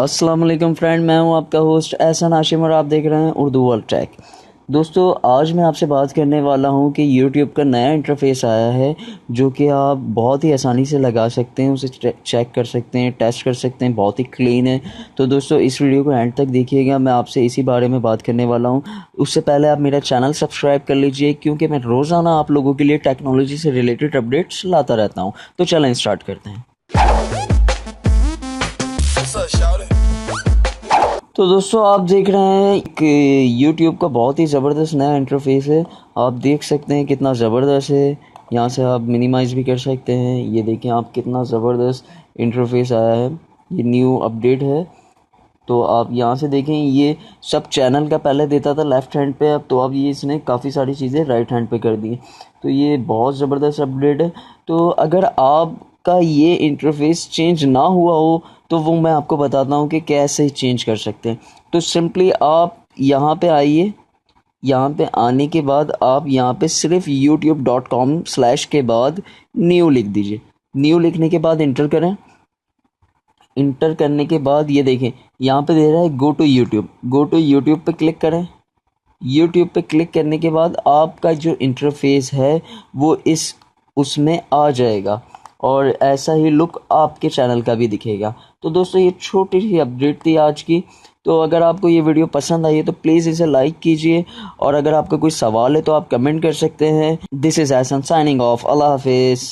अस्सलाम वालेकुम फ्रेंड, मैं हूं आपका होस्ट एहसन हाशिम और आप देख रहे हैं उर्दू वर्ल्ड टेक। दोस्तों, आज मैं आपसे बात करने वाला हूं कि YouTube का नया इंटरफेस आया है जो कि आप बहुत ही आसानी से लगा सकते हैं, उसे चेक कर सकते हैं, टेस्ट कर सकते हैं, बहुत ही क्लीन है। तो दोस्तों, इस वीडियो को एंड तक देखिएगा, मैं आपसे इसी बारे में बात करने वाला हूं। उससे पहले आप मेरा चैनल सब्सक्राइब कर लीजिए क्योंकि मैं रोज़ाना आप लोगों के लिए टेक्नोलॉजी से रिलेटेड अपडेट्स लाता रहता हूँ। तो चलें स्टार्ट करते हैं। तो दोस्तों, आप देख रहे हैं कि YouTube का बहुत ही ज़बरदस्त नया इंटरफेस है। आप देख सकते हैं कितना ज़बरदस्त है। यहाँ से आप मिनिमाइज़ भी कर सकते हैं। ये देखें आप, कितना ज़बरदस्त इंटरफेस आया है। ये न्यू अपडेट है। तो आप यहाँ से देखें, ये सब चैनल का पहले देता था लेफ़्ट हैंड पे, अब तो अब ये इसने काफ़ी सारी चीज़ें राइट हैंड पे कर दी। तो ये बहुत ज़बरदस्त अपडेट है। तो अगर आपका ये इंटरफेस चेंज ना हुआ हो तो वो मैं आपको बताता हूँ कि कैसे चेंज कर सकते हैं। तो सिंपली आप यहाँ पे आइए। यहाँ पे आने के बाद आप यहाँ पे सिर्फ youtube.com/ के बाद न्यू लिख दीजिए। न्यू लिखने के बाद इंटर करें। इंटर करने के बाद ये देखें, यहाँ पे दे रहा है go to YouTube. Go to YouTube पे क्लिक करें। यूट्यूब पे क्लिक करने के बाद आपका जो इंटरफेस है वो इस उसमें आ जाएगा और ऐसा ही लुक आपके चैनल का भी दिखेगा। तो दोस्तों, ये छोटी सी अपडेट थी आज की। तो अगर आपको ये वीडियो पसंद आई है तो प्लीज़ इसे लाइक कीजिए और अगर आपका कोई सवाल है तो आप कमेंट कर सकते हैं। This is Ehsan signing off. अल्लाह हाफिज़।